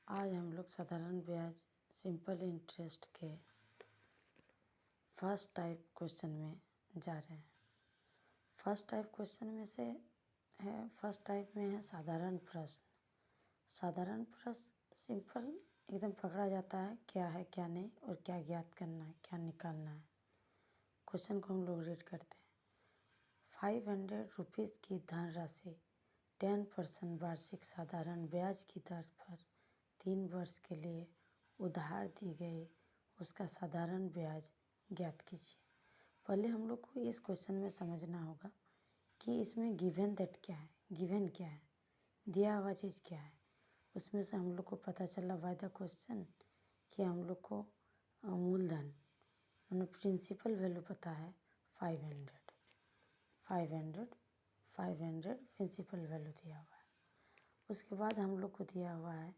आज हम लोग साधारण ब्याज सिंपल इंटरेस्ट के फर्स्ट टाइप क्वेश्चन में जा रहे हैं। फर्स्ट टाइप क्वेश्चन में से है, फर्स्ट टाइप में है साधारण प्रश्न। साधारण प्रश्न सिंपल एकदम पकड़ा जाता है, क्या है क्या नहीं और क्या ज्ञात करना है, क्या निकालना है। क्वेश्चन को हम लोग रीड करते हैं। 500 रुपीज़ की धनराशि 10% वार्षिक साधारण ब्याज की दर पर 3 वर्ष के लिए उधार दी गई, उसका साधारण ब्याज ज्ञात कीजिए। पहले हम लोग को इस क्वेश्चन में समझना होगा कि इसमें गिवन दैट क्या है, गिवन क्या है, दिया हुआ चीज़ क्या है। उसमें से हम लोग को पता चला बाय द क्वेश्चन कि हम लोग को मूलधन मतलब प्रिंसिपल वैल्यू पता है 500 प्रिंसिपल वैल्यू दिया हुआ है। उसके बाद हम लोग को दिया हुआ है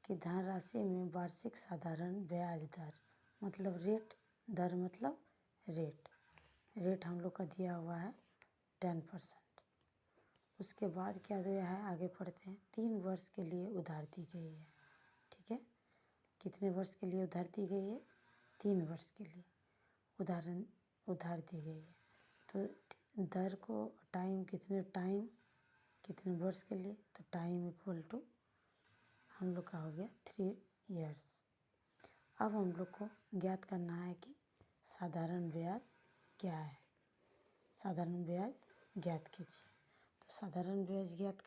कि धनराशि में वार्षिक साधारण ब्याज दर मतलब रेट, दर मतलब रेट हम लोग का दिया हुआ है 10%। उसके बाद क्या दिया है, आगे पढ़ते हैं। 3 वर्ष के लिए उधार दी गई है। ठीक है, कितने वर्ष के लिए उधार दी गई है? 3 वर्ष के लिए उधार दी गई है। तो दर को कितने वर्ष के लिए, तो टाइम इक्वल टू हम लोग का हो गया 3 इयर्स। अब हम लोग को ज्ञात करना है कि साधारण ब्याज क्या है। साधारण ब्याज ज्ञात कीजिए। तो साधारण ब्याज ज्ञात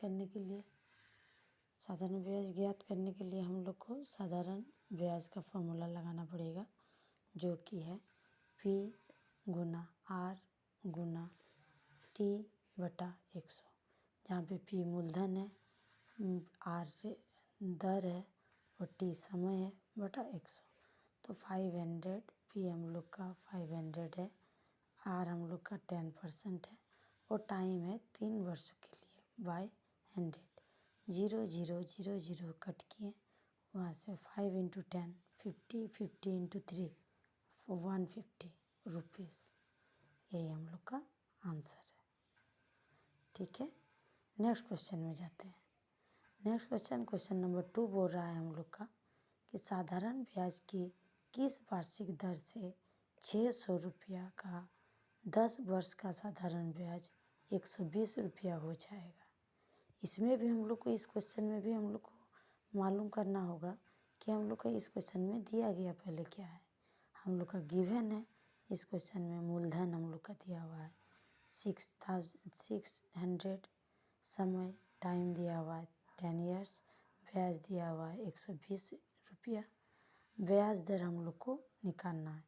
करने के लिए हम लोग को साधारण ब्याज का फॉर्मूला लगाना पड़ेगा, जो कि है P गुना R गुना T बटा 100, जहाँ पे P मूलधन है, R दर है और T समय है बटा 100। तो 500 P हम लोग का 500 है, R हम लोग का 10% है और टाइम है 3 वर्ष के लिए बाय 100। 0 0 0 0 कट किए, वहाँ से 5 इंटू 10 50, 50 इंटू 3 150 रुपीज़। यही हम लोग का आंसर है। ठीक है, नेक्स्ट क्वेश्चन में जाते हैं। नेक्स्ट क्वेश्चन नंबर 2 बोल रहा है हम लोग का कि साधारण ब्याज की किस वार्षिक दर से 600 रुपया का 10 वर्ष का साधारण ब्याज 120 रुपया हो जाएगा। इसमें भी हम लोग को, इस क्वेश्चन में भी हम लोग को मालूम करना होगा कि हम लोग का इस क्वेश्चन में दिया गया पहले क्या है। हम लोग का गिवन है इस क्वेश्चन में मूलधन हम लोग का दिया हुआ है 600, समय टाइम दिया हुआ है 10 इयर्स, ब्याज दिया हुआ है 120 रुपया। ब्याज दर हम लोग को निकालना है,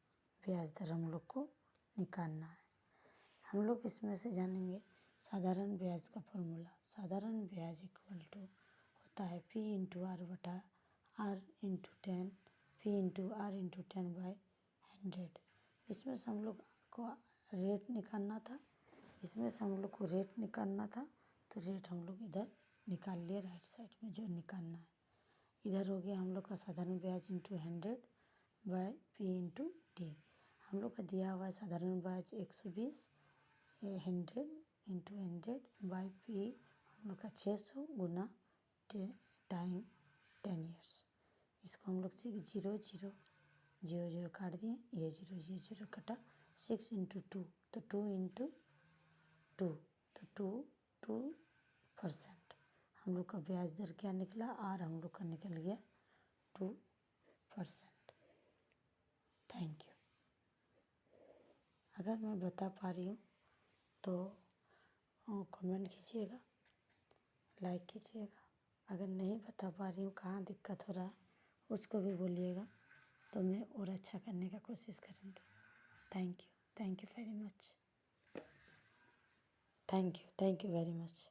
हम लोग इसमें से जानेंगे साधारण ब्याज का फॉर्मूला। साधारण ब्याज इक्वल टू होता है P इंटू R बटा R into 10, P into R into 10 by 100। इसमें से हम लोग को रेट निकालना था, तो रेट हम लोग इधर निकाल लिए राइट साइड में जो निकालना है। इधर हो गया हम लोग का साधारण ब्याज into 100 by P into T। हम लोग का दिया हुआ है साधारण ब्याज 120, 100 इंटू 100 बाई P हम लोग का 600 गुना टाइम 10 इयर्स। इसको हम लोग 0 काट दिए, ये 0 कटा, 6 इंटू 2 तो 2 इंटू 2 तो 2% हम लोग का ब्याज दर क्या निकला, R हम लोग का निकल गया 2%। Thank you. अगर मैं बता पा रही हूँ तो कमेंट कीजिएगा, लाइक कीजिएगा। अगर नहीं बता पा रही हूँ, कहाँ दिक्कत हो रहा है उसको भी बोलिएगा, तो मैं और अच्छा करने का कोशिश करूँगी। Thank you very much. Thank you very much.